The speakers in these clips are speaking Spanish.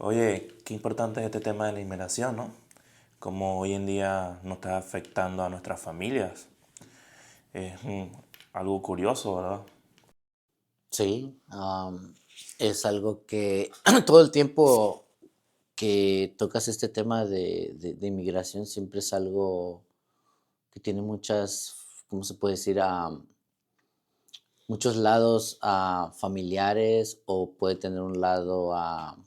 Oye, qué importante es este tema de la inmigración, ¿no? Cómo hoy en día nos está afectando a nuestras familias. Es algo curioso, ¿verdad? Sí, es algo que todo el tiempo que tocas este tema de inmigración siempre es algo que tiene muchas, ¿cómo se puede decir? Muchos lados familiares o puede tener un lado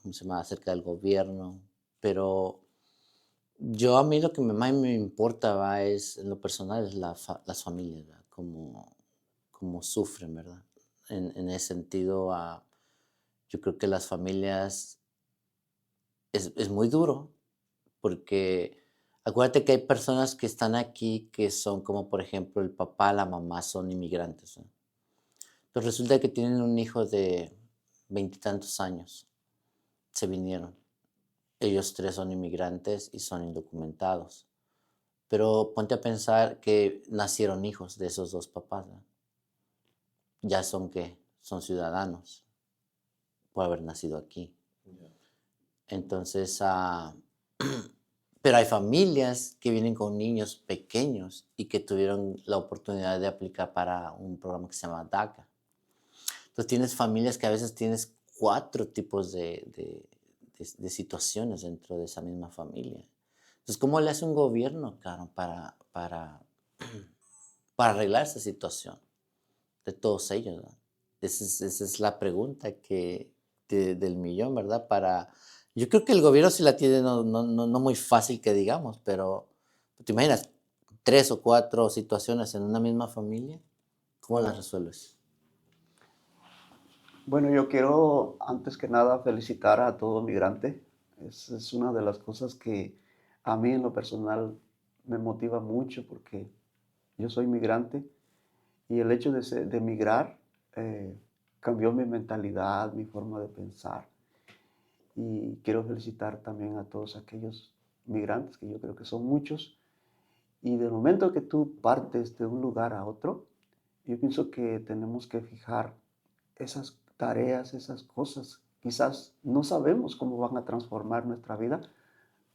¿cómo se llama? Acerca del gobierno. Pero a mí lo que más me importa, va, es en lo personal, es las familias, ¿verdad? Cómo sufren, ¿verdad? En ese sentido, yo creo que las familias es muy duro, porque acuérdate que hay personas que están aquí que son como, por ejemplo, el papá, la mamá son inmigrantes, ¿no? Pero resulta que tienen un hijo de veintitantos años, se vinieron. Ellos 3 son inmigrantes y son indocumentados. Pero ponte a pensar que nacieron hijos de esos 2 papás, ¿no? Ya son, ¿qué? Son ciudadanos por haber nacido aquí. Entonces, pero hay familias que vienen con niños pequeños y que tuvieron la oportunidad de aplicar para un programa que se llama DACA. Entonces tienes familias que a veces tienes 4 tipos de situaciones dentro de esa misma familia. Entonces, ¿cómo le hace un gobierno, claro, para arreglar esa situación de todos ellos, ¿verdad? Esa es la pregunta del millón, ¿verdad? Yo creo que el gobierno sí la tiene no muy fácil que digamos, pero ¿te imaginas 3 o 4 situaciones en una misma familia? ¿Cómo las resuelves? Bueno, yo quiero antes que nada felicitar a todo migrante. Es una de las cosas que a mí en lo personal me motiva mucho porque yo soy migrante y el hecho de migrar eh, cambió mi mentalidad, mi forma de pensar. Y quiero felicitar también a todos aquellos migrantes, que yo creo que son muchos. Y del momento que tú partes de un lugar a otro, yo pienso que tenemos que fijar esas tareas, esas cosas. Quizás no sabemos cómo van a transformar nuestra vida,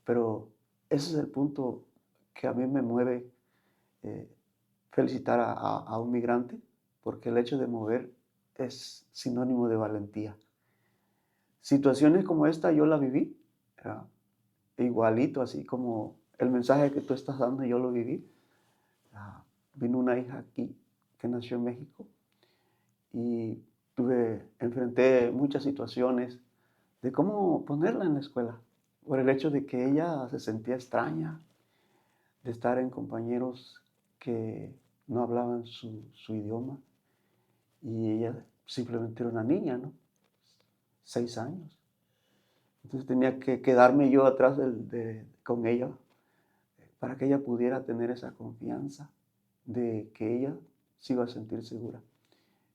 pero ese es el punto que a mí me mueve eh, felicitar a un migrante, porque el hecho de mover es sinónimo de valentía. Situaciones como esta yo la viví, igualito, así como el mensaje que tú estás dando, yo lo viví. Vino una hija aquí que nació en México y enfrenté muchas situaciones de cómo ponerla en la escuela, por el hecho de que ella se sentía extraña, de estar en compañeros que no hablaban su idioma, y ella simplemente era una niña, ¿no? 6 años. Entonces tenía que quedarme yo atrás con ella para que ella pudiera tener esa confianza de que ella se iba a sentir segura.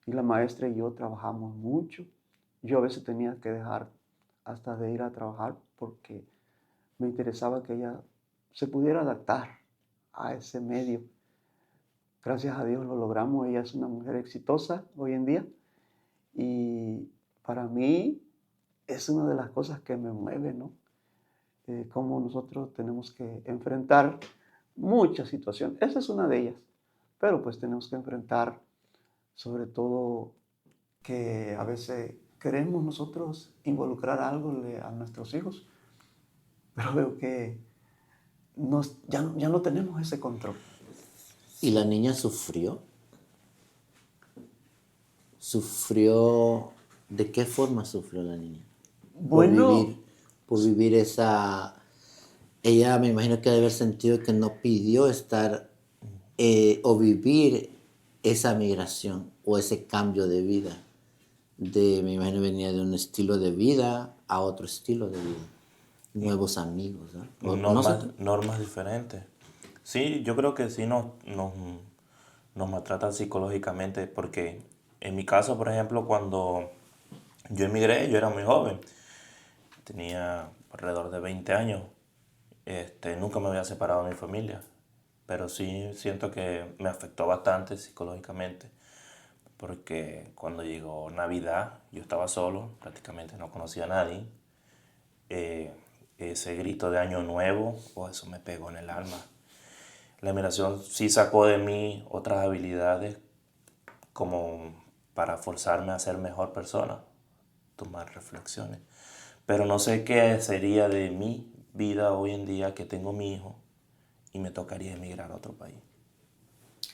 Y la maestra y yo trabajamos mucho. Yo a veces tenía que dejar hasta de ir a trabajar porque me interesaba que ella se pudiera adaptar a ese medio. Gracias a Dios lo logramos. Ella es una mujer exitosa hoy en día y para mí es una de las cosas que me mueve, ¿no? Cómo nosotros tenemos que enfrentar muchas situaciones. Esa es una de ellas. Pero pues tenemos que enfrentar sobre todo que a veces queremos nosotros involucrar algo a nuestros hijos, pero veo que ya no tenemos ese control. ¿Y la niña sufrió? ¿Sufrió? ¿De qué forma sufrió la niña? Por Bueno, vivir, por vivir esa... Ella me imagino que debe haber sentido que no pidió estar o vivir esa migración o ese cambio de vida. Me imagino venía de un estilo de vida a otro estilo de vida. Y Nuevos amigos, ¿no? O no sé normas, tú. normas diferentes. Sí, yo creo que sí nos maltratan psicológicamente porque en mi caso, por ejemplo, cuando yo emigré, yo era muy joven. Tenía alrededor de 20 años. Nunca me había separado de mi familia, pero sí siento que me afectó bastante psicológicamente, porque cuando llegó Navidad yo estaba solo, prácticamente no conocía a nadie. ese grito de Año Nuevo, eso me pegó en el alma. La emigración sí sacó de mí otras habilidades como para forzarme a ser mejor persona, tomar reflexiones. Pero no sé qué sería de mi vida hoy en día que tengo mi hijo y me tocaría emigrar a otro país.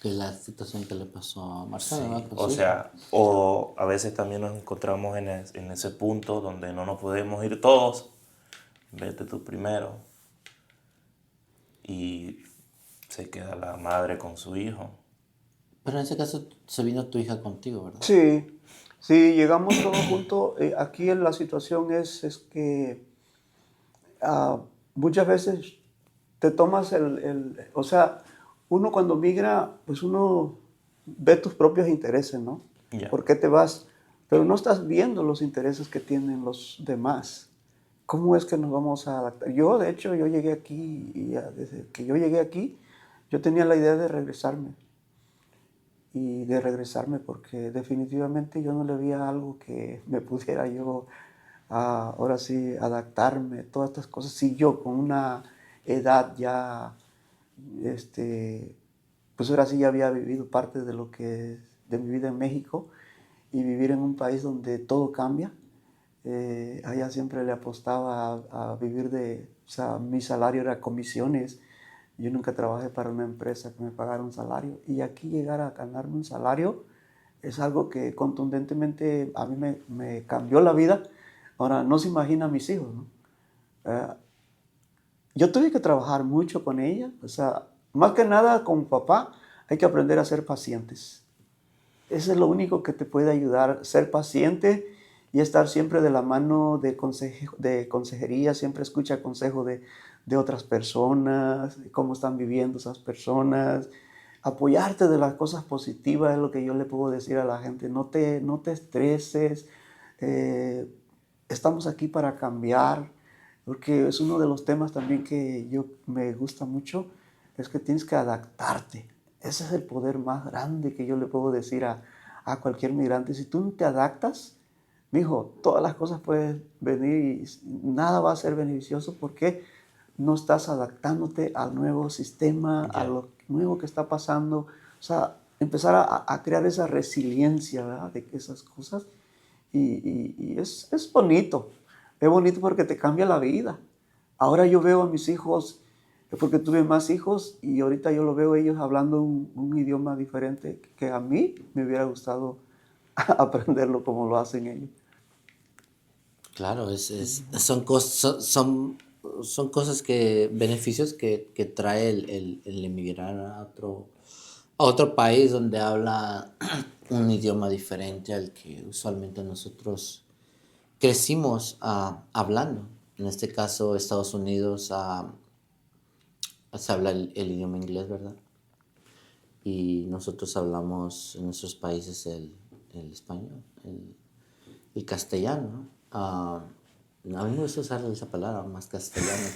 Que es la situación que le pasó a Marcelo, Sí, ¿no? Con o su hijo. sea, o a veces también nos encontramos en ese punto donde no nos podemos ir todos, vete tú primero, y se queda la madre con su hijo. Pero en ese caso se vino tu hija contigo, ¿verdad? Sí, sí, llegamos todos juntos. Aquí la situación es que ah, muchas veces te tomas o sea, uno cuando migra, pues uno ve tus propios intereses, ¿no? Ya. ¿Por qué te vas? Pero no estás viendo los intereses que tienen los demás. ¿Cómo es que nos vamos a adaptar? Yo, de hecho, yo llegué aquí y desde que yo llegué aquí, yo tenía la idea de regresarme. Y de regresarme porque definitivamente yo no le veía algo que me pudiera yo ahora sí adaptarme, todas estas cosas. Si yo con una edad ya, pues ahora sí ya había vivido parte de lo que de mi vida en México y vivir en un país donde todo cambia. Allá siempre le apostaba a vivir o sea, mi salario era comisiones. Yo nunca trabajé para una empresa que me pagara un salario. Y aquí llegar a ganarme un salario es algo que contundentemente a mí me cambió la vida. Ahora, no se imagina a mis hijos, ¿no? Eh, yo tuve que trabajar mucho con ella. O sea, más que nada con papá hay que aprender a ser pacientes. Eso es lo único que te puede ayudar, ser paciente y estar siempre de la mano de consejería, siempre escucha consejo de otras personas, de cómo están viviendo esas personas, apoyarte de las cosas positivas es lo que yo le puedo decir a la gente, no te estreses, eh, estamos aquí para cambiar, porque es uno de los temas también que yo me gusta mucho, es que tienes que adaptarte. Ese es el poder más grande que yo le puedo decir a cualquier migrante. Si tú no te adaptas, mijo, todas las cosas pueden venir y nada va a ser beneficioso porque no estás adaptándote al nuevo sistema, a Ya. lo nuevo que está pasando. O sea, empezar a crear esa resiliencia, ¿verdad? De esas cosas. Y es bonito. Es bonito porque te cambia la vida. Ahora yo veo a mis hijos, porque tuve más hijos y ahorita yo lo veo ellos hablando un idioma diferente que a mí me hubiera gustado aprenderlo como lo hacen ellos. Claro, son cosas que, beneficios que trae el emigrar a otro país donde habla un idioma diferente al que usualmente nosotros crecimos hablando. En este caso, Estados Unidos se habla el idioma inglés, ¿verdad? Y nosotros hablamos en nuestros países el español, el castellano, ¿no? A mí me gusta usar esa palabra, más castellano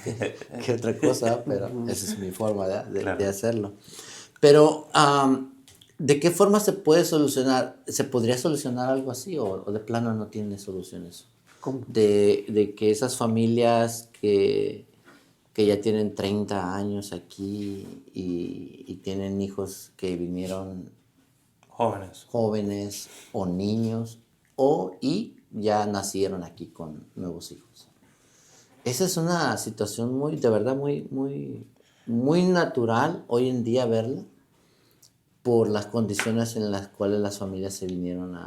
que otra cosa, pero esa es mi forma de Claro. hacerlo. Pero, ¿de qué forma se puede solucionar? ¿Se podría solucionar algo así o de plano no tiene solución eso? ¿Cómo? De que esas familias que ya tienen 30 años aquí y tienen hijos que vinieron Jóvenes. jóvenes o niños y ya nacieron aquí con nuevos hijos. Esa es una situación muy, de verdad, muy natural hoy en día verla por las condiciones en las cuales las familias se vinieron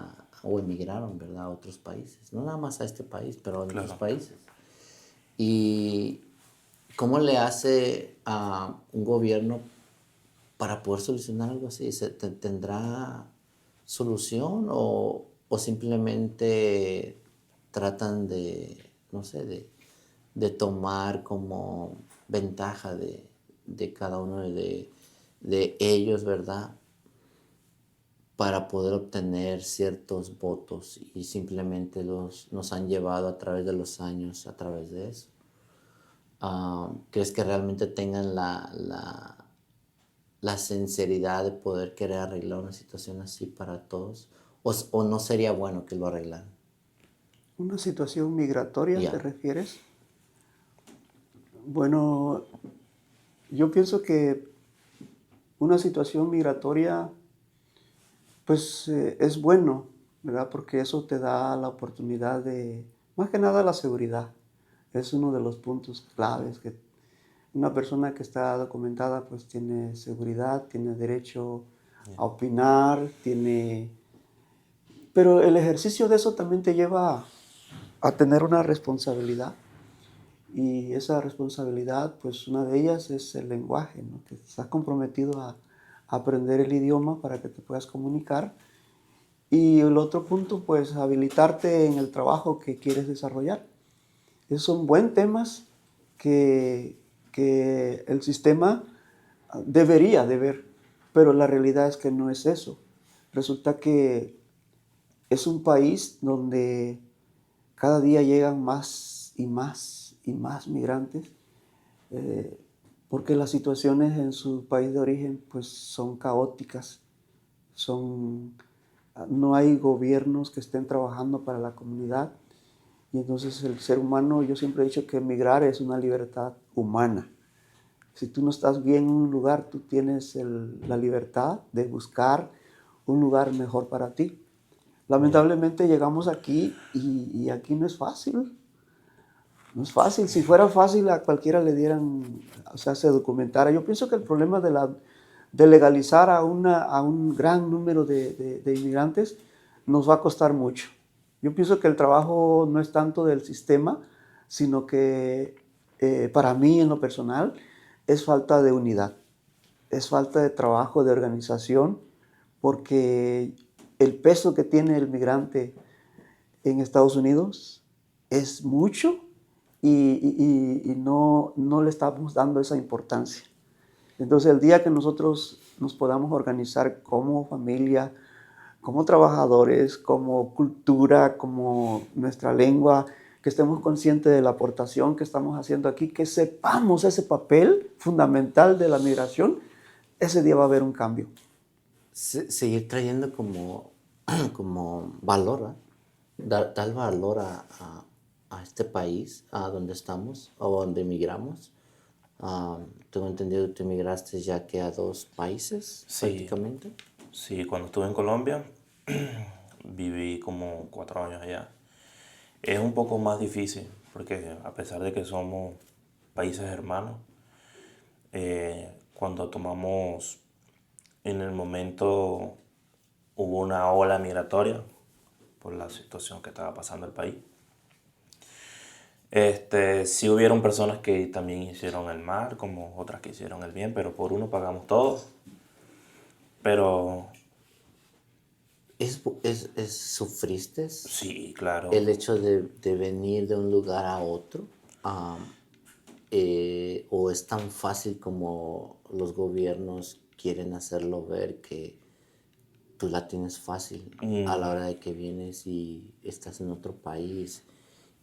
o emigraron, ¿verdad? A otros países. No nada más a este país, pero a otros Claro. países. Y cómo le hace a un gobierno para poder solucionar algo así. ¿Tendrá solución o simplemente tratan no sé, de tomar como ventaja de cada uno de ellos, ¿verdad? Para poder obtener ciertos votos y simplemente nos han llevado a través de los años a través de eso? ¿Crees que realmente tengan la sinceridad de poder querer arreglar una situación así para todos? ¿O no sería bueno que lo arreglaran? ¿Una situación migratoria te Ya. refieres? Bueno, yo pienso que una situación migratoria, pues es bueno, ¿verdad? Porque eso te da la oportunidad de, más que nada la seguridad. Es uno de los puntos claves que una persona que está documentada pues tiene seguridad, tiene derecho Ya. a opinar, tiene... Pero el ejercicio de eso también te lleva a tener una responsabilidad. Y esa responsabilidad, pues una de ellas es el lenguaje, ¿no? Que estás comprometido a aprender el idioma para que te puedas comunicar. Y el otro punto, pues habilitarte en el trabajo que quieres desarrollar. Esos son buenos temas que el sistema debería de ver, pero la realidad es que no es eso. Resulta que es un país donde cada día llegan más y más y más migrantes, eh, porque las situaciones en su país de origen pues son caóticas, son, no hay gobiernos que estén trabajando para la comunidad y entonces el ser humano, yo siempre he dicho que emigrar es una libertad humana. Si tú no estás bien en un lugar, tú tienes la libertad de buscar un lugar mejor para ti. Ya. Lamentablemente llegamos aquí y aquí no es fácil. No es fácil. Si fuera fácil a cualquiera le dieran, o sea, se documentara. Yo pienso que el problema de legalizar a un gran número de inmigrantes nos va a costar mucho. Yo pienso que el trabajo no es tanto del sistema, sino que para mí en lo personal es falta de unidad, es falta de trabajo, de organización, porque el peso que tiene el migrante en Estados Unidos es mucho y no le estamos dando esa importancia. Entonces el día que nosotros nos podamos organizar como familia, como trabajadores, como cultura, como nuestra lengua, que estemos conscientes de la aportación que estamos haciendo aquí, que sepamos ese papel fundamental de la migración, ese día va a haber un cambio. Seguir trayendo como, como valor, ¿verdad? Dar valor a este país, a donde estamos o donde emigramos. Tengo entendido que tú emigraste ya que a 2 países Sí, prácticamente. sí, cuando estuve en Colombia viví como 4 años allá. Es un poco más difícil porque a pesar de que somos países hermanos, cuando tomamos en el momento hubo una ola migratoria por la situación que estaba pasando el país. Sí hubieron personas que también hicieron el mal, como otras que hicieron el bien, pero por uno pagamos todos. Pero ¿Sufriste sí, claro. el hecho de venir de un lugar a otro? Am, ¿O es tan fácil como los gobiernos quieren hacerlo ver que tú la tienes fácil a la mm, hora de que vienes y estás en otro país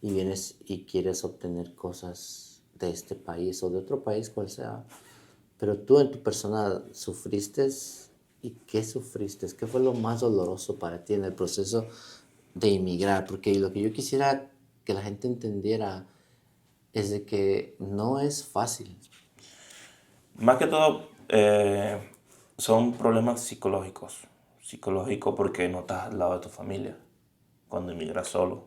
y vienes y quieres obtener cosas de este país o de otro país, cual sea? Pero tú en tu persona sufriste, ¿y qué sufriste? ¿Qué fue lo más doloroso para ti en el proceso de inmigrar? Porque lo que yo quisiera que la gente entendiera es de que no es fácil. Más que todo, son problemas psicológicos. Psicológicos porque no estás al lado de tu familia cuando emigras solo.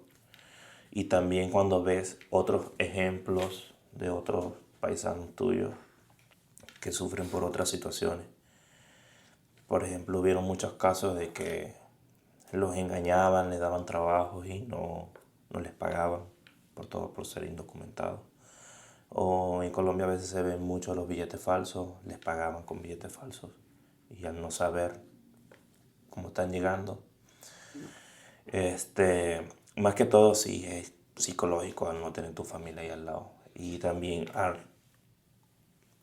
Y también cuando ves otros ejemplos de otros paisanos tuyos que sufren por otras situaciones. Por ejemplo, hubieron muchos casos de que los engañaban, les daban trabajos y no les pagaban por todo por ser indocumentados. O en Colombia a veces se ven mucho los billetes falsos, les pagaban con billetes falsos y al no saber cómo están llegando, más que todo sí es psicológico al no tener tu familia ahí al lado y también al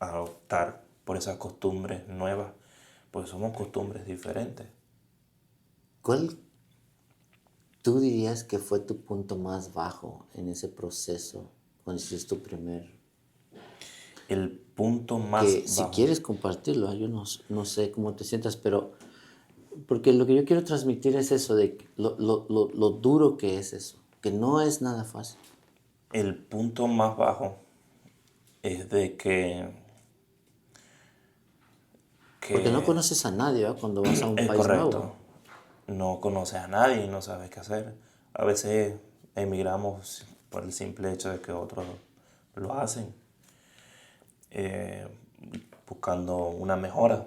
optar por esas costumbres nuevas, porque somos costumbres diferentes. ¿Cuál tú dirías que fue tu punto más bajo en ese proceso cuando hiciste tu primer? El punto más Que si bajo, quieres compartirlo, yo no sé cómo te sientas, pero porque lo que yo quiero transmitir es eso, de lo duro que es eso, que no es nada fácil. el punto más bajo es de Porque no que conoces a nadie, ¿verdad? Cuando vas a un es país correcto. nuevo. No conoces a nadie y no sabes qué hacer. A veces emigramos por el simple hecho de que otros lo hacen, eh, buscando una mejora.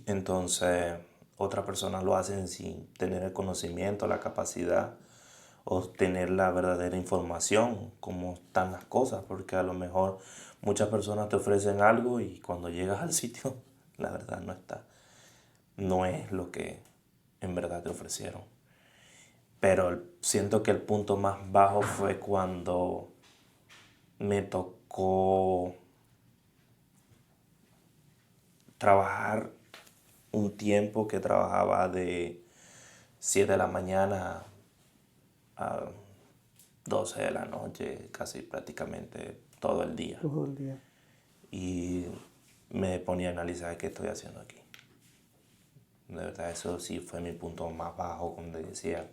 Entonces, otras personas lo hacen sin tener el conocimiento, la capacidad o tener la verdadera información, cómo están las cosas, porque a lo mejor muchas personas te ofrecen algo y cuando llegas al sitio, la verdad no está, no es lo que en verdad te ofrecieron. Pero siento que el punto más bajo fue cuando me tocó trabajar un tiempo que trabajaba de 7 de la mañana a 12 de la noche, casi prácticamente todo el día. Todo el día. Y me ponía a analizar qué estoy haciendo aquí. De verdad, eso sí fue mi punto más bajo, cuando decía,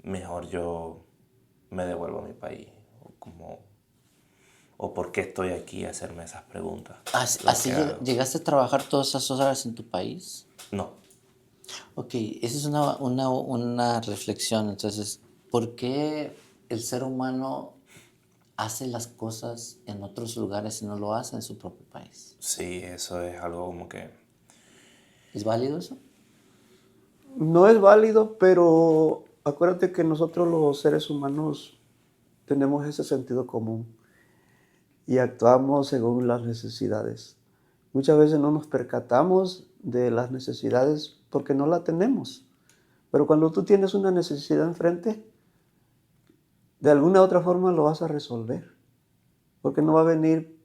mejor yo me devuelvo a mi país. O por qué estoy aquí, a hacerme esas preguntas. ¿Así, Lo que hago. llegaste a trabajar todas esas horas en tu país? No, Ok, esa es una reflexión. Entonces, ¿por qué el ser humano hace las cosas en otros lugares y no lo hace en su propio país? sí, eso es algo como que... ¿Es válido eso? No es válido, pero acuérdate que nosotros los seres humanos tenemos ese sentido común y actuamos según las necesidades. Muchas veces no nos percatamos de las necesidades porque no la tenemos. Pero cuando tú tienes una necesidad enfrente, de alguna u otra forma lo vas a resolver. Porque no va a venir,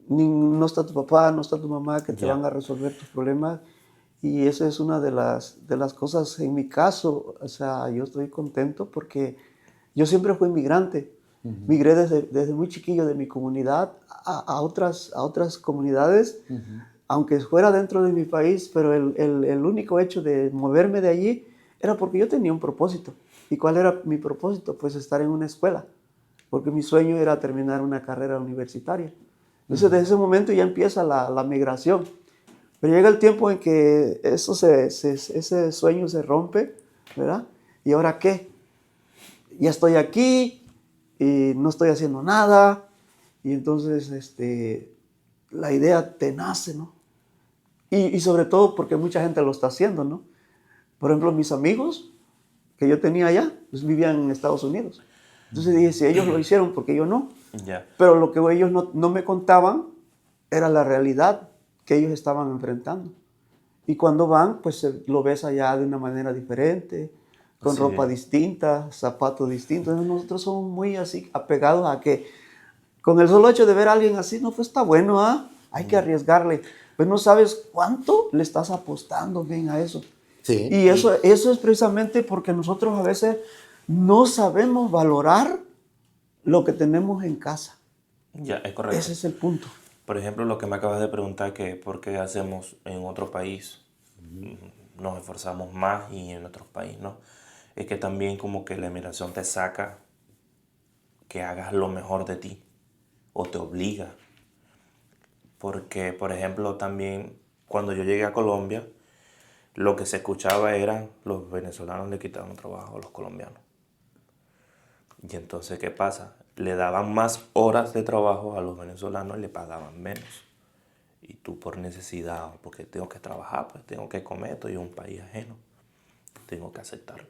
no está tu papá, no está tu mamá que te Ya. van a resolver tus problemas. Y esa es una de las cosas, en mi caso, o sea, yo estoy contento porque yo siempre fui migrante. Migré desde muy chiquillo de mi comunidad a otras comunidades, aunque fuera dentro de mi país, pero el único hecho de moverme de allí era porque yo tenía un propósito. ¿Y cuál era mi propósito? Pues estar en una escuela, porque mi sueño era terminar una carrera universitaria. Entonces, desde ese momento ya empieza la migración. Pero llega el tiempo en que ese sueño se rompe, ¿verdad? ¿Y ahora qué? Ya estoy aquí y no estoy haciendo nada. Y entonces la idea te nace, ¿no? Y sobre todo porque mucha gente lo está haciendo, ¿no? Por ejemplo, mis amigos que yo tenía allá, pues vivían en Estados Unidos. Entonces dije, si ellos lo hicieron, ¿por qué yo no? Ya. Pero lo que ellos no me contaban era la realidad que ellos estaban enfrentando. Y cuando van, pues lo ves allá de una manera diferente, con Sí. ropa distinta, zapatos distintos. Nosotros somos muy así apegados a que con el solo hecho de ver a alguien así, no, pues está bueno, ¿ah? Hay que arriesgarle. Pues no sabes cuánto le estás apostando bien a eso. Sí. Y eso es precisamente porque nosotros a veces no sabemos valorar lo que tenemos en casa. Ya, es correcto. Ese es el punto. Por ejemplo, lo que me acabas de preguntar, que por qué hacemos en otro país, nos esforzamos más y en otros países no. Es que también como que la emigración te saca que hagas lo mejor de ti o te obliga. Porque, por ejemplo, también cuando yo llegué a Colombia, lo que se escuchaba eran los venezolanos le quitaban trabajo a los colombianos. Y entonces, ¿qué pasa? Le daban más horas de trabajo a los venezolanos y le pagaban menos. Y tú por necesidad, porque tengo que trabajar, pues tengo que comer, estoy en un país ajeno, tengo que aceptarlo.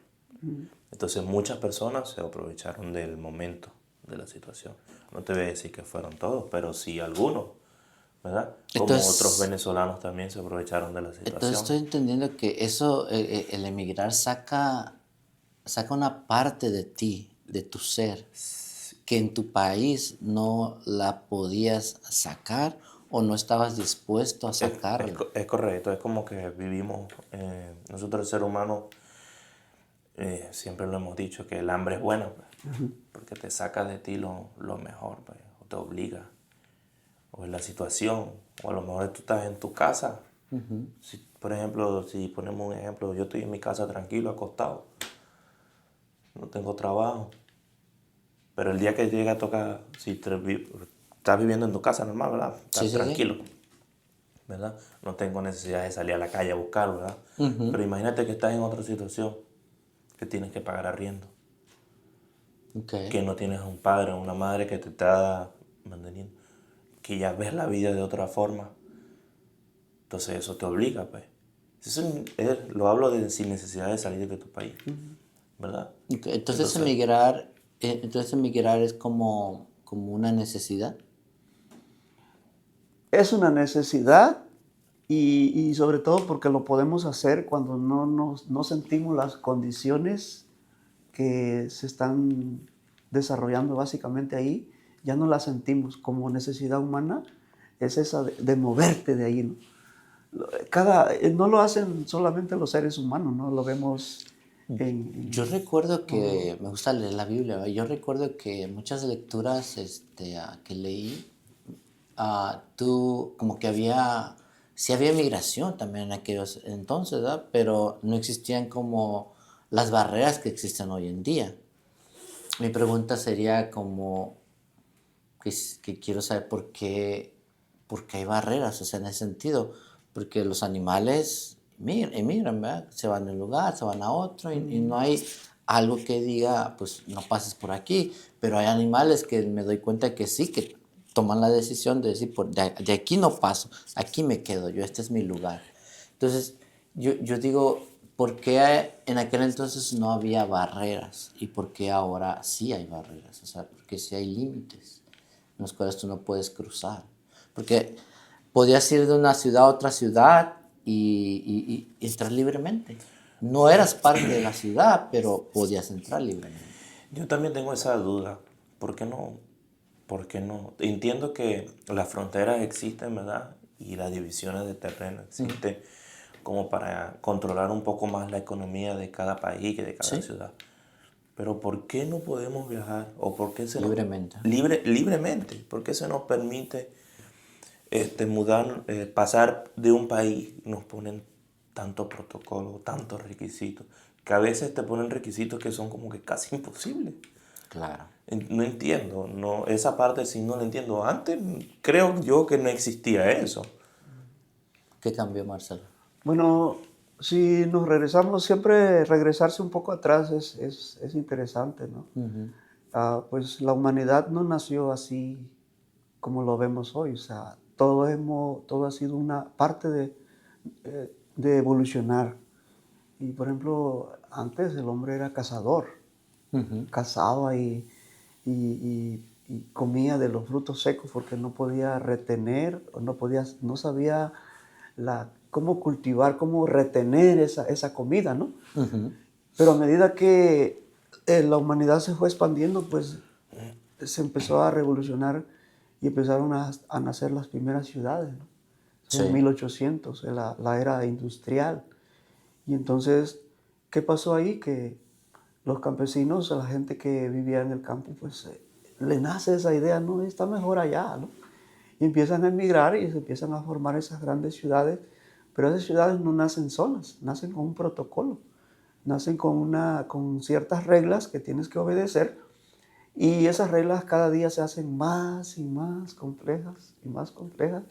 Entonces muchas personas se aprovecharon del momento, de la situación. No te voy a decir que fueron todos, pero sí algunos, ¿verdad? Como Entonces- otros venezolanos también se aprovecharon de la Entonces situación. estoy entendiendo que eso, el emigrar saca una parte de ti, de tu ser, que en tu país no la podías sacar o no estabas dispuesto a sacarla. Es correcto, es como que vivimos, nosotros el ser humano, siempre lo hemos dicho, que el hambre es buena, pues, porque te saca de ti lo mejor, pues, o te obliga, o en la situación, o a lo mejor tú estás en tu casa. Por ejemplo, si ponemos un ejemplo, yo estoy en mi casa tranquilo, acostado, no tengo trabajo, pero el día que llega a tocar, si estás viviendo en tu casa normal, ¿verdad? Estás Sí, sí, sí. tranquilo, ¿verdad? No tengo necesidad de salir a la calle a buscar, ¿verdad? Pero imagínate que estás en otra situación, que tienes que pagar arriendo, Ok. que no tienes un padre o una madre que te está manteniendo, que ya ves la vida de otra forma. Entonces eso te obliga, pues. Lo hablo sin necesidad de salir de tu país, ¿verdad? Ok, entonces emigrar es como una necesidad. Es una necesidad y sobre todo porque lo podemos hacer cuando no sentimos las condiciones que se están desarrollando básicamente ahí, ya no las sentimos como necesidad humana, es esa de moverte de ahí, ¿no? No lo hacen solamente los seres humanos, ¿no? Lo vemos Yo recuerdo que me gusta leer la Biblia, ¿va? Yo recuerdo que muchas lecturas que leí, tú como que sí había migración también en aquellos entonces, ¿verdad? Pero no existían como las barreras que existen hoy en día. Mi pregunta sería como que quiero saber por qué hay barreras, o sea, en ese sentido, porque los animales emigran, ¿verdad? Se van de un lugar, se van a otro y no hay algo que diga, pues no pases por aquí, pero hay animales que me doy cuenta que sí, que toman la decisión de decir, de aquí no paso, aquí me quedo yo, este es mi lugar. Entonces, yo digo, ¿por qué en aquel entonces no había barreras y por qué ahora sí hay barreras? O sea, porque sí hay límites en los cuales tú no puedes cruzar. Porque podías ir de una ciudad a otra ciudad y entrar libremente. No eras parte de la ciudad, pero podías entrar libremente. Yo también tengo esa duda. ¿Por qué no? ¿Por qué no? Entiendo que las fronteras existen, ¿verdad? Y las divisiones de terreno existen como para controlar un poco más la economía de cada país y de cada Sí, ciudad. Pero ¿por qué no podemos viajar? ¿O por qué libremente. libremente? ¿Por qué se nos permite pasar de un país? Nos ponen tantos protocolos, tantos requisitos, que a veces te ponen requisitos que son como que casi imposibles. Claro. No entiendo, no, esa parte sí no la entiendo. Antes creo yo que no existía eso. ¿Qué cambió, Marcelo? bueno, si nos regresamos, siempre regresarse un poco atrás es interesante, ¿no? Pues la humanidad no nació así como lo vemos hoy, o sea, todo ha sido una parte de evolucionar. Y por ejemplo, antes el hombre era cazador, cazaba y comía de los frutos secos porque no podía retener, o no sabía cómo cultivar, cómo retener esa comida, ¿no? Pero a medida que la humanidad se fue expandiendo, pues se empezó a revolucionar y empezaron a nacer las primeras ciudades, ¿no? En Sí. 1800, la era industrial. Y entonces, ¿qué pasó ahí? Que los campesinos, a la gente que vivía en el campo, pues le nace esa idea, no, está mejor allá, ¿no? Y empiezan a emigrar y se empiezan a formar esas grandes ciudades, pero esas ciudades no nacen solas, nacen con un protocolo, nacen con ciertas reglas que tienes que obedecer y esas reglas cada día se hacen más y más complejas y más complejas,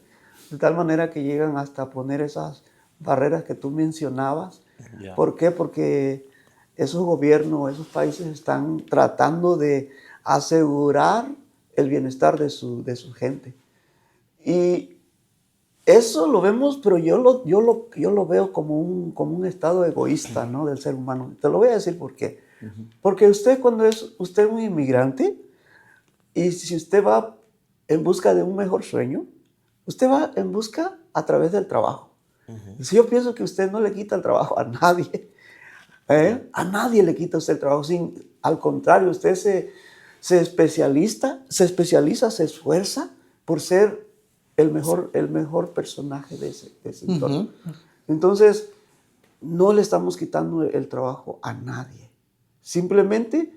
de tal manera que llegan hasta poner esas barreras que tú mencionabas. Ya. ¿Por qué? Porque esos gobiernos, esos países están tratando de asegurar el bienestar de su gente. Y eso lo vemos, pero yo lo veo como un estado egoísta, ¿no? Del ser humano. Te lo voy a decir por qué. Porque usted cuando usted es un inmigrante y si usted va en busca de un mejor sueño, usted va en busca a través del trabajo. Si yo pienso que usted no le quita el trabajo a nadie, a nadie le quita usted el trabajo. Al contrario, usted se especializa, se esfuerza por ser el mejor personaje de ese entorno. Entonces, no le estamos quitando el trabajo a nadie. Simplemente,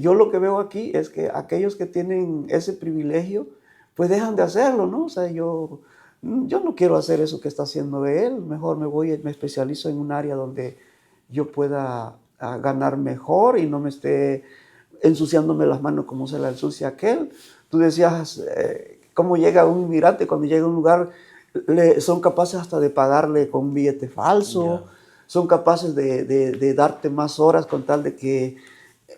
yo lo que veo aquí es que aquellos que tienen ese privilegio, pues dejan de hacerlo, ¿no? O sea, yo no quiero hacer eso que está haciendo él, mejor me especializo en un área donde yo pueda ganar mejor y no me esté ensuciándome las manos como se la ensucia aquel, Tú decías, ¿cómo llega un inmigrante? Cuando llega a un lugar, son capaces hasta de pagarle con un billete falso, Ya. son capaces de darte más horas con tal de que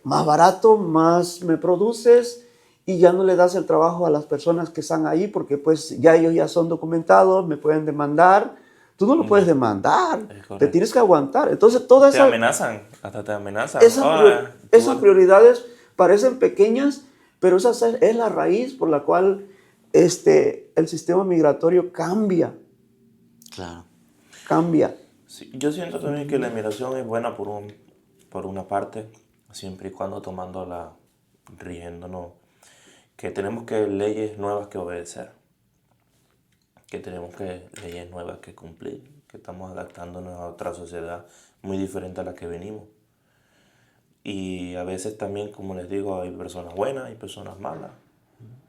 más barato, más me produces y ya no le das el trabajo a las personas que están ahí porque pues ya ellos ya son documentados, me pueden demandar. Tú no lo puedes Ya. demandar, Es te correcto. tienes que aguantar. Entonces toda Te esa, amenazan, hasta te amenazan. esas prioridades parecen pequeñas, pero esa es la raíz por la cual el sistema migratorio cambia, Claro. cambia. Sí, yo siento también que la inmigración es buena por una parte, siempre y cuando rigiéndonos, que tenemos que leyes nuevas que obedecer, que tenemos que leyes nuevas que cumplir, que estamos adaptándonos a otra sociedad muy diferente a la que venimos. Y a veces también, como les digo, hay personas buenas, hay personas malas,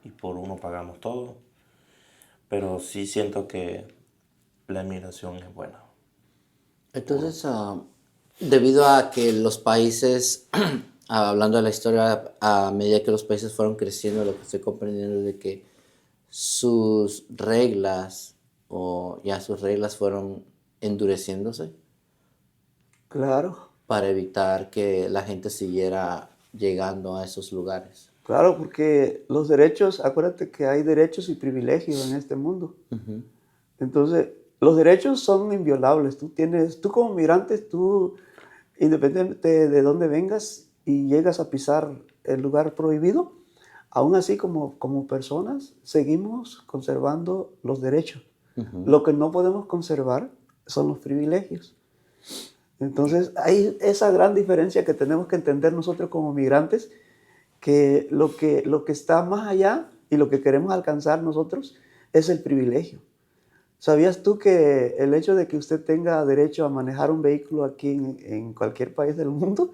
y por uno pagamos todo, pero sí siento que la inmigración es buena. Entonces, debido a que los países, hablando de la historia, a medida que los países fueron creciendo, lo que estoy comprendiendo es de que sus reglas sus reglas fueron endureciéndose Claro, para evitar que la gente siguiera llegando a esos lugares. claro, porque los derechos, acuérdate que hay derechos y privilegios en este mundo. Entonces, los derechos son inviolables. Tú como migrante, tú, independientemente de dónde vengas y llegas a pisar el lugar prohibido, aún así como personas seguimos conservando los derechos. Lo que no podemos conservar son los privilegios. Entonces, hay esa gran diferencia que tenemos que entender nosotros como migrantes, que lo que está más allá y lo que queremos alcanzar nosotros es el privilegio. ¿Sabías tú que el hecho de que usted tenga derecho a manejar un vehículo aquí en cualquier país del mundo,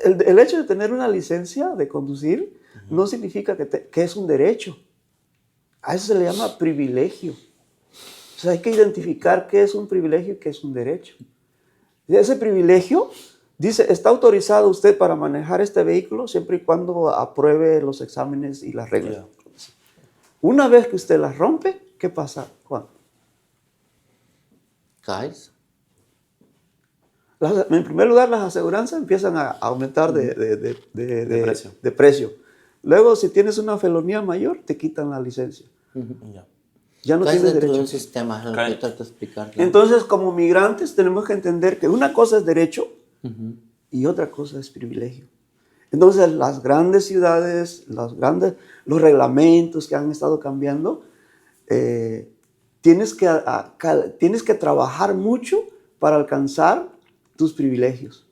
el hecho de tener una licencia de conducir no significa que es un derecho? A eso se le llama privilegio. O sea, hay que identificar qué es un privilegio y qué es un derecho. Y ese privilegio dice, está autorizado usted para manejar este vehículo siempre y cuando apruebe los exámenes y las reglas. Ya. Una vez que usted las rompe, ¿qué pasa, Juan? ¿Caes? En primer lugar, las aseguranzas empiezan a aumentar precio. de precio. Luego, si tienes una felonía mayor, te quitan la licencia. Ya. Ya no Caes tienes dentro de derecho. un sistema, es lo que yo trato de explicar. ¿No? Entonces, como migrantes, tenemos que entender que una cosa es derecho y otra cosa es privilegio. Entonces, las grandes ciudades, los reglamentos que han estado cambiando, tienes que trabajar mucho para alcanzar tus privilegios.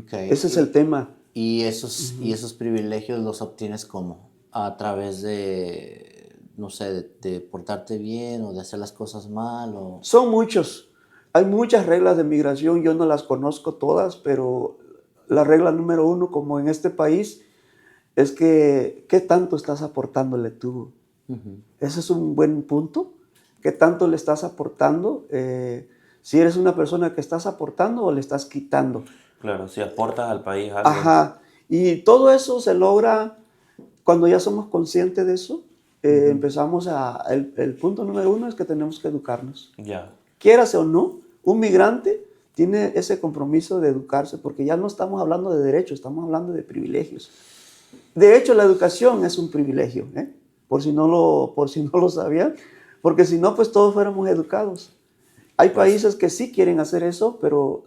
Okay. Ese es el tema. ¿Y esos privilegios los obtienes cómo? A través de, no sé, de portarte bien o de hacer las cosas mal o... Son muchos. Hay muchas reglas de migración, yo no las conozco todas, pero la regla número 1, como en este país, es que ¿qué tanto estás aportándole tú? Ese es un buen punto. ¿Qué tanto le estás aportando? Si eres una persona que estás aportando o le estás quitando. Claro, si aportas al país algo. Ajá. Y todo eso se logra cuando ya somos conscientes de eso. Empezamos el punto número 1 es que tenemos que educarnos. Ya. Quieras o no, un migrante tiene ese compromiso de educarse porque ya no estamos hablando de derechos, estamos hablando de privilegios. De hecho, la educación es un privilegio, por si no lo sabían, porque si no, pues todos fuéramos educados. Hay países que sí quieren hacer eso, pero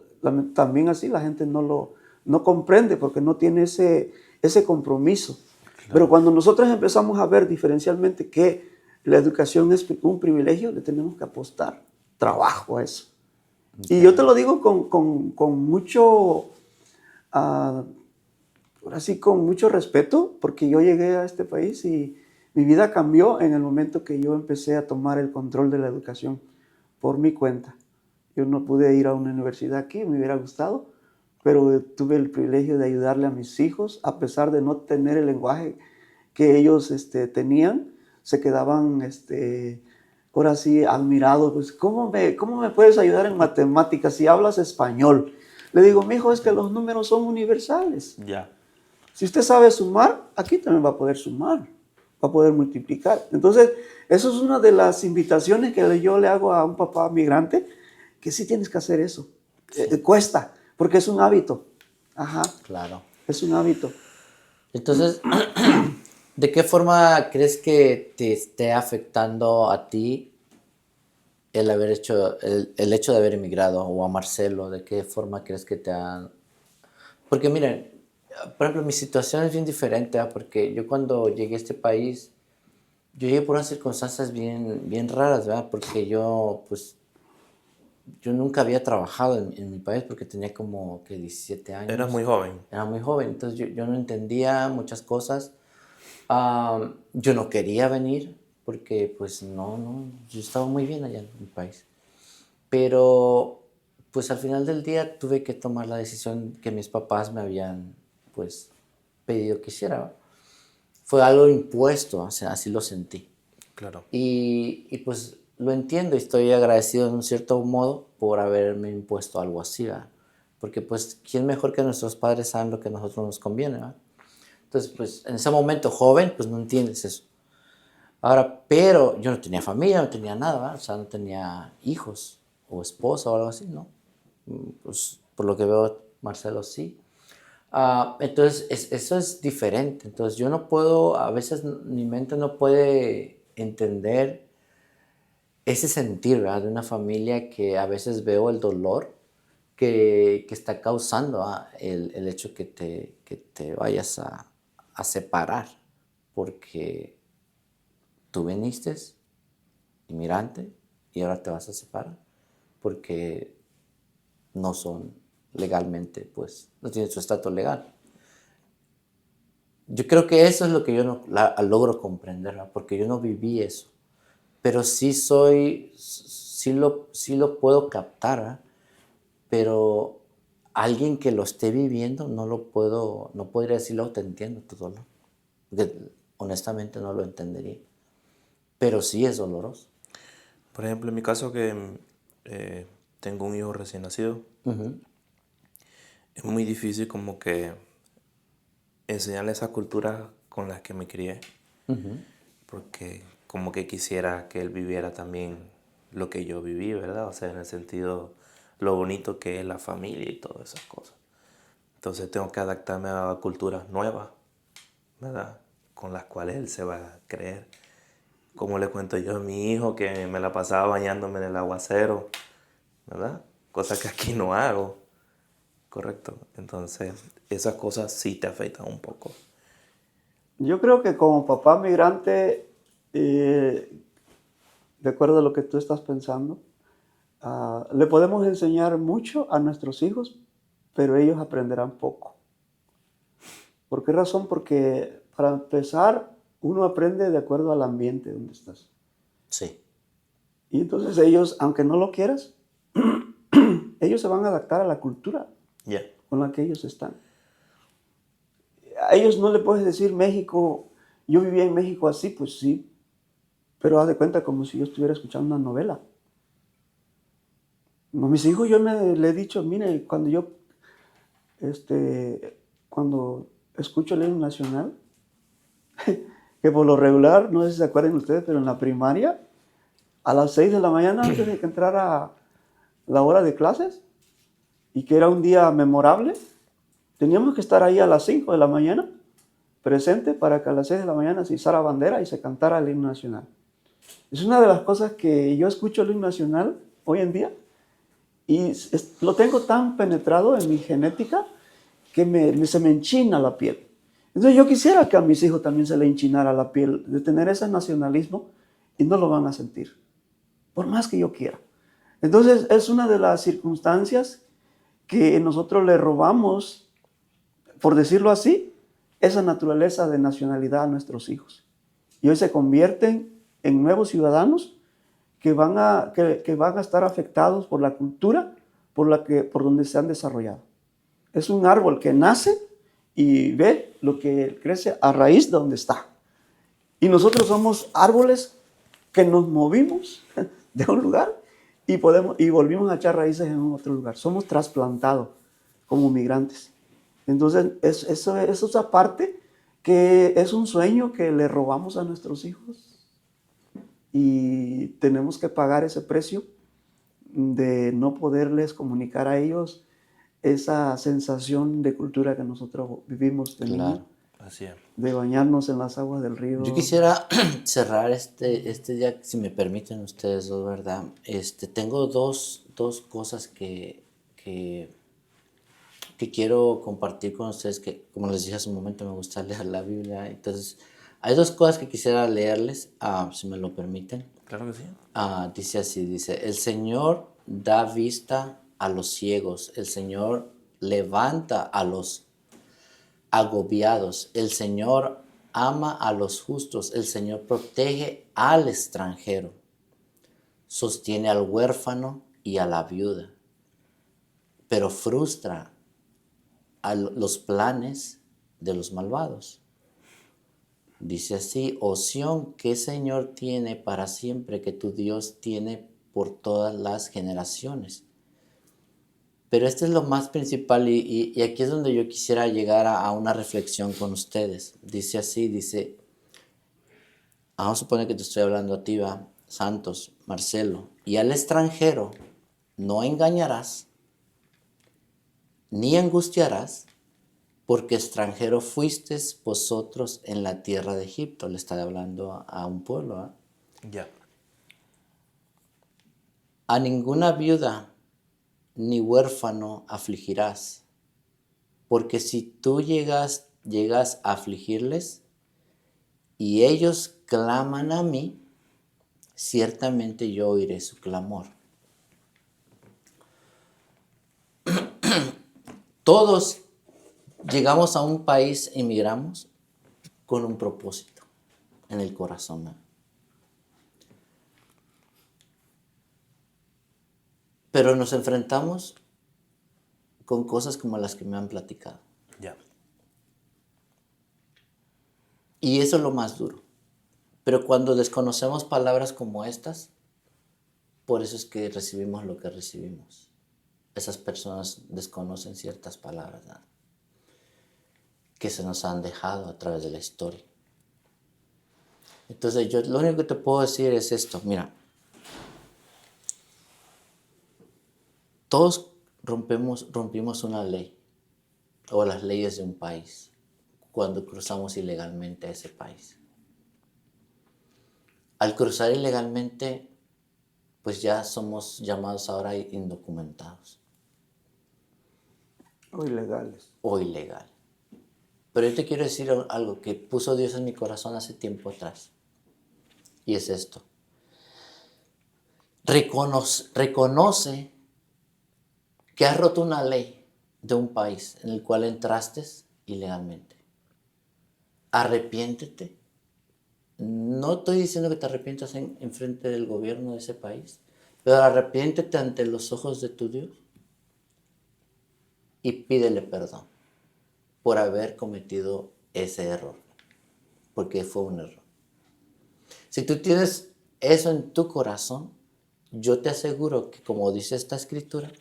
también así la gente no comprende porque no tiene ese compromiso. Claro. Pero cuando nosotros empezamos a ver diferencialmente que la educación es un privilegio, le tenemos que apostar trabajo a eso. Okay. Y yo te lo digo con mucho, así con mucho respeto, porque yo llegué a este país y mi vida cambió en el momento que yo empecé a tomar el control de la educación por mi cuenta. Yo no pude ir a una universidad aquí, me hubiera gustado, pero tuve el privilegio de ayudarle a mis hijos, a pesar de no tener el lenguaje que ellos tenían, se quedaban ahora sí admirados. Pues, ¿cómo me puedes ayudar en matemáticas si hablas español? Le digo, mijo, es que los números son universales. Ya. Si usted sabe sumar, aquí también va a poder sumar, va a poder multiplicar. Entonces, eso es una de las invitaciones que yo le hago a un papá migrante, que sí tienes que hacer eso. Sí. Cuesta, porque es un hábito. Ajá, Claro. es un hábito. Entonces, ¿de qué forma crees que te esté afectando a ti el hecho de haber emigrado o a Marcelo? ¿De qué forma crees que te han...? Porque miren, por ejemplo, mi situación es bien diferente, ¿ah? Porque yo cuando llegué a este país, yo llegué por unas circunstancias bien raras, ¿verdad? Porque yo nunca había trabajado en mi país porque tenía como que 17 Eras años. muy joven. Era muy joven, entonces yo no entendía muchas cosas. Yo no quería venir porque pues no, yo estaba muy bien allá en mi país. Pero pues al final del día tuve que tomar la decisión que mis papás me habían pues pedido que hiciera. Fue algo impuesto, o sea, así lo sentí. Claro. Y pues lo entiendo y estoy agradecido en un cierto modo por haberme impuesto algo así, ¿verdad? Porque pues, ¿quién mejor que nuestros padres saben lo que a nosotros nos conviene, ¿verdad? Entonces, pues, en ese momento joven, pues no entiendes eso. Ahora, pero yo no tenía familia, no tenía nada, ¿verdad? O sea, no tenía hijos o esposa o algo así, ¿no? Pues, por lo que veo, Marcelo sí. Entonces, eso es diferente. Entonces, yo no puedo, a veces mi mente no puede entender ese sentir, ¿verdad? De una familia que a veces veo el dolor que está causando el hecho que te vayas a separar, porque tú viniste inmigrante y ahora te vas a separar, porque no son legalmente, pues, no tienen su estatus legal. Yo creo que eso es lo que yo no logro comprender, ¿verdad? Porque yo no viví eso. Pero sí lo puedo captar, ¿verdad? Pero alguien que lo esté viviendo no podría decirlo, te entiendo tu dolor. Porque honestamente no lo entendería. Pero sí es doloroso. Por ejemplo, en mi caso que tengo un hijo recién nacido, Ujú, es muy difícil como que enseñarle esa cultura con la que me crié, ujú. porque como que quisiera que él viviera también lo que yo viví, ¿verdad? O sea, en el sentido, lo bonito que es la familia y todas esas cosas. Entonces tengo que adaptarme a culturas nuevas, ¿verdad? Con las cuales él se va a creer. Como le cuento yo a mi hijo que me la pasaba bañándome en el aguacero, ¿verdad? Cosa que aquí no hago, correcto. Entonces, esas cosas sí te afectan un poco. Yo creo que como papá migrante, de acuerdo a lo que tú estás pensando, le podemos enseñar mucho a nuestros hijos, pero ellos aprenderán poco. ¿Por qué razón? Porque para empezar, uno aprende de acuerdo al ambiente donde estás. Sí, Y entonces ellos, aunque no lo quieras, ellos se van a adaptar a la cultura Ya. con la que ellos están. A ellos no le puedes decir México, yo vivía en México así, pues sí, pero haz de cuenta como si yo estuviera escuchando una novela. A mis hijos yo le he dicho, mire, cuando escucho el himno nacional, que por lo regular, no sé si se acuerdan ustedes, pero en la primaria, a las 6 de la mañana, antes de que entrara la hora de clases, y que era un día memorable, teníamos que estar ahí a las 5 de la mañana, presente, para que a las 6 de la mañana se izara bandera y se cantara el himno nacional. Es una de las cosas que yo escucho el himno nacional hoy en día, y lo tengo tan penetrado en mi genética que se me enchina la piel. Entonces yo quisiera que a mis hijos también se le enchinara la piel de tener ese nacionalismo y no lo van a sentir, por más que yo quiera. Entonces es una de las circunstancias que nosotros le robamos, por decirlo así, esa naturaleza de nacionalidad a nuestros hijos. Y hoy se convierten en nuevos ciudadanos que van a estar afectados por la cultura por donde se han desarrollado. Es un árbol que nace y ve lo que crece a raíz de donde está. Y nosotros somos árboles que nos movimos de un lugar y volvimos a echar raíces en otro lugar. Somos trasplantados como migrantes. Entonces, eso es aparte que es un sueño que le robamos a nuestros hijos y tenemos que pagar ese precio de no poderles comunicar a ellos esa sensación de cultura que nosotros vivimos de niño, Claro. Así es. de bañarnos en las aguas del río. Yo quisiera cerrar este día, si me permiten ustedes dos, ¿verdad? Tengo dos cosas que quiero compartir con ustedes, que como les dije hace un momento, me gusta leer la Biblia. Entonces, hay dos cosas que quisiera leerles, si me lo permiten. Claro que sí. Dice así, dice, el Señor da vista a los ciegos, el Señor levanta a los agobiados, el Señor ama a los justos, el Señor protege al extranjero, sostiene al huérfano y a la viuda, pero frustra los planes de los malvados. Dice así, oh Sión, ¿qué Señor tiene para siempre que tu Dios tiene por todas las generaciones? Pero esto es lo más principal y aquí es donde yo quisiera llegar a una reflexión con ustedes. Dice así, dice, vamos a suponer que te estoy hablando a ti, va, Santos, Marcelo, y al extranjero no engañarás, ni angustiarás, porque extranjero fuisteis vosotros en la tierra de Egipto. Le está hablando a un pueblo. Ya. A ninguna viuda ni huérfano afligirás, porque si tú llegas a afligirles y ellos claman a mí, ciertamente yo oiré su clamor. Todos llegamos a un país, emigramos con un propósito en el corazón, ¿no? Pero nos enfrentamos con cosas como las que me han platicado. Ya. Y eso es lo más duro. Pero cuando desconocemos palabras como estas, por eso es que recibimos lo que recibimos. Esas personas desconocen ciertas palabras, ¿no?, que se nos han dejado a través de la historia. Entonces yo lo único que te puedo decir es esto, mira, todos rompimos una ley o las leyes de un país cuando cruzamos ilegalmente a ese país. Al cruzar ilegalmente, pues ya somos llamados ahora indocumentados O ilegales. o ilegal. Pero yo te quiero decir algo que puso Dios en mi corazón hace tiempo atrás. Y es esto. Reconoce que has roto una ley de un país en el cual entraste ilegalmente. Arrepiéntete. No estoy diciendo que te arrepientas en frente del gobierno de ese país, pero arrepiéntete ante los ojos de tu Dios y pídele perdón por haber cometido ese error, porque fue un error. Si tú tienes eso en tu corazón, yo te aseguro que, como dice esta escritura,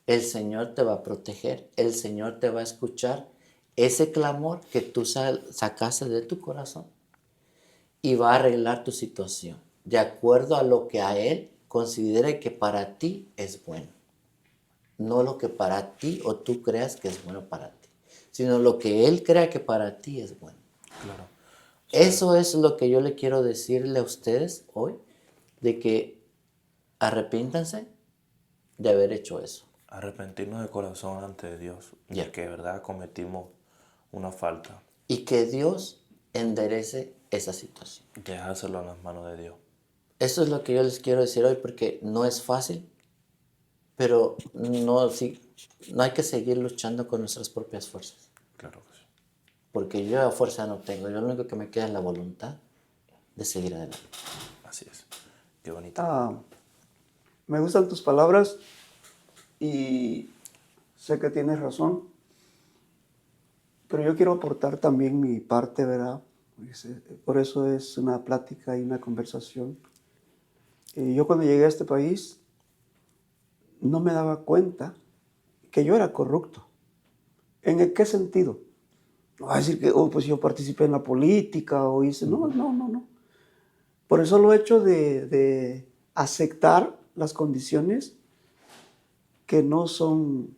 el Señor te va a proteger, el Señor te va a escuchar ese clamor que tú sacaste de tu corazón y va a arreglar tu situación de acuerdo a lo que a Él considere que para ti es bueno. No lo que para ti o tú creas que es bueno para ti, sino lo que Él crea que para ti es bueno. Claro. Eso es lo que yo le quiero decirle a ustedes hoy, de que arrepiéntanse de haber hecho eso. Arrepentirnos de corazón ante Dios, Ya. de que de verdad cometimos una falta. Y que Dios enderece esa situación. Dejárselo en las manos de Dios. Eso es lo que yo les quiero decir hoy, porque no es fácil, pero no hay que seguir luchando con nuestras propias fuerzas. Claro que sí. Porque yo la fuerza no tengo, yo lo único que me queda es la voluntad de seguir adelante. Así es. Qué bonito. Me gustan tus palabras y sé que tienes razón, pero yo quiero aportar también mi parte, ¿verdad? Por eso es una plática y una conversación. Yo cuando llegué a este país no me daba cuenta que yo era corrupto. ¿En qué sentido? No va a decir que, oh, pues yo participé en la política o hice... No, no, no, no. Por eso lo hecho de aceptar las condiciones que no son...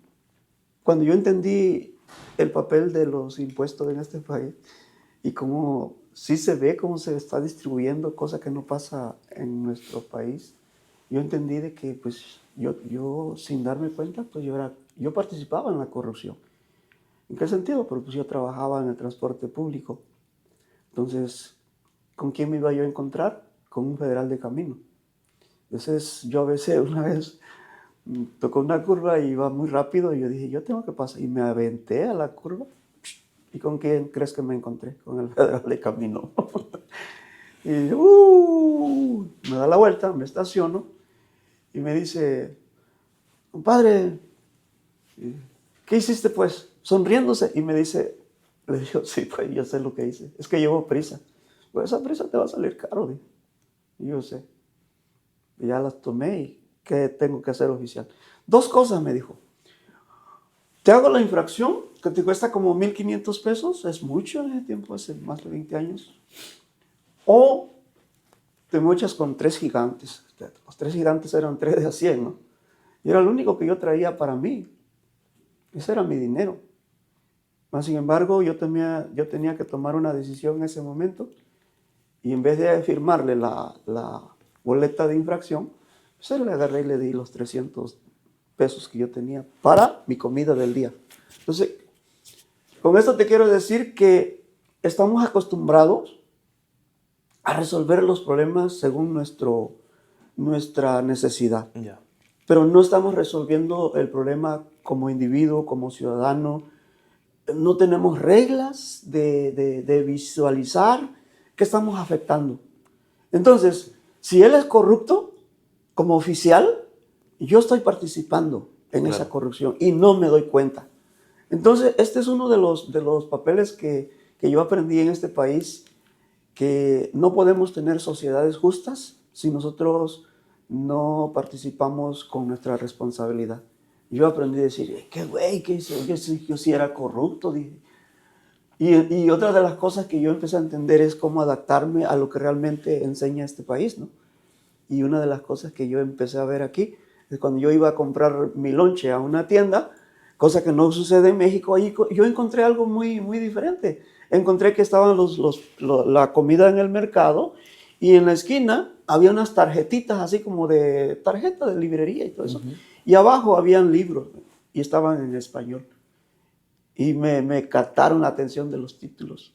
Cuando yo entendí el papel de los impuestos en este país y cómo sí se ve cómo se está distribuyendo, cosa que no pasa en nuestro país, yo entendí de que pues yo sin darme cuenta, pues yo participaba en la corrupción. ¿En qué sentido? Porque pues yo trabajaba en el transporte público. Entonces, ¿con quién me iba yo a encontrar? Con un federal de camino. Entonces, yo a veces, una vez, tocó una curva y iba muy rápido y yo dije, yo tengo que pasar. Y me aventé a la curva. ¿Y con quién crees que me encontré? Con el federal de camino. Y me da la vuelta, me estaciono y me dice, compadre, ¿qué hiciste pues? Sonriéndose. Y me dice, le digo, sí, pues yo sé lo que hice. Es que llevo prisa. Pues esa prisa te va a salir caro, dije. Y yo sé. Y ya las tomé y ¿qué tengo que hacer oficial? 2 cosas me dijo. Te hago la infracción, que te cuesta como 1,500 pesos, es mucho en ese tiempo, hace más de 20 años. O te mochas con 3 gigantes. Los 3 gigantes eran 3 de a 100, ¿no? Y era lo único que yo traía para mí. Ese era mi dinero. Mas, sin embargo, yo tenía que tomar una decisión en ese momento y en vez de firmarle la boleta de infracción, pues le agarré y le di los 300 pesos que yo tenía para mi comida del día. Entonces, con esto te quiero decir que estamos acostumbrados a resolver los problemas según nuestra necesidad. Ya. Pero no estamos resolviendo el problema como individuo, como ciudadano. No tenemos reglas de visualizar qué estamos afectando. Entonces, si él es corrupto, como oficial, yo estoy participando en esa corrupción y no me doy cuenta. Entonces, este es uno de los papeles que yo aprendí en este país, que no podemos tener sociedades justas si nosotros no participamos con nuestra responsabilidad. Yo aprendí a decir, qué güey, ¿qué hice? Yo sí era corrupto, dije. Y otra de las cosas que yo empecé a entender es cómo adaptarme a lo que realmente enseña este país, ¿no? Y una de las cosas que yo empecé a ver aquí es cuando yo iba a comprar mi lonche a una tienda, cosa que no sucede en México, ahí yo encontré algo muy, muy diferente. Encontré que estaban la comida en el mercado y en la esquina había unas tarjetitas así como de tarjeta de librería y todo eso. Y abajo habían libros y estaban en español. Y me captaron la atención de los títulos.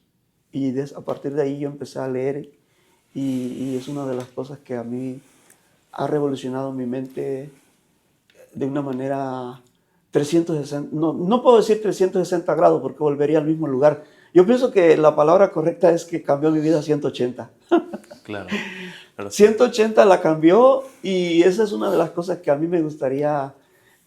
Y a partir de ahí yo empecé a leer y es una de las cosas que a mí ha revolucionado mi mente de una manera 360, no puedo decir 360 grados porque volvería al mismo lugar. Yo pienso que la palabra correcta es que cambió mi vida 180. Claro. 180 la cambió y esa es una de las cosas que a mí me gustaría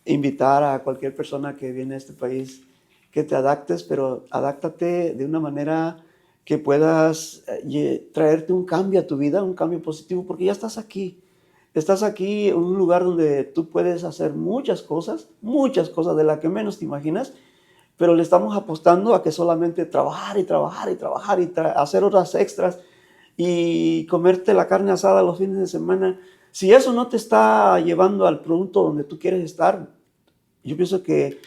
invitar a cualquier persona que viene a este país, que te adaptes, pero adáptate de una manera que puedas traerte un cambio a tu vida, un cambio positivo, porque ya estás aquí. Estás aquí en un lugar donde tú puedes hacer muchas cosas de las que menos te imaginas, pero le estamos apostando a que solamente trabajar y trabajar y trabajar y hacer horas extras y comerte la carne asada los fines de semana. Si eso no te está llevando al punto donde tú quieres estar, yo pienso que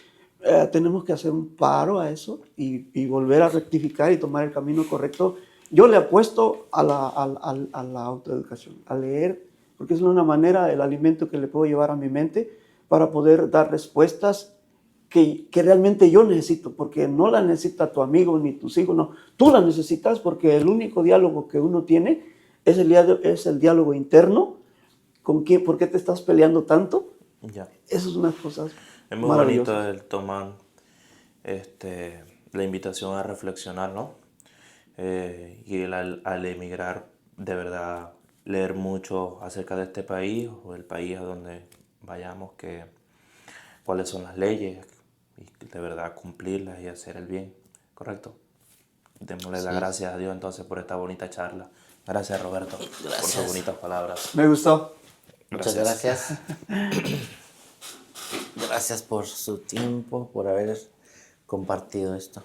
tenemos que hacer un paro a eso y volver a rectificar y tomar el camino correcto. Yo le apuesto a la autoeducación, a leer, porque es una manera, el alimento que le puedo llevar a mi mente para poder dar respuestas que realmente yo necesito, porque no la necesita tu amigo ni tus hijos, no. Tú la necesitas porque el único diálogo que uno tiene es el diálogo interno. ¿Con quién? ¿Por qué te estás peleando tanto? Ya. Esas son unas cosas Es muy bonito el tomar la invitación a reflexionar, ¿no? Y al emigrar, de verdad, leer mucho acerca de este país o el país a donde vayamos, cuáles son las leyes y de verdad cumplirlas y hacer el bien, ¿correcto? Démosle las gracias a Dios entonces por esta bonita charla. Gracias, Roberto, por sus bonitas palabras. Me gustó. Muchas gracias. Gracias por su tiempo, por haber compartido esto.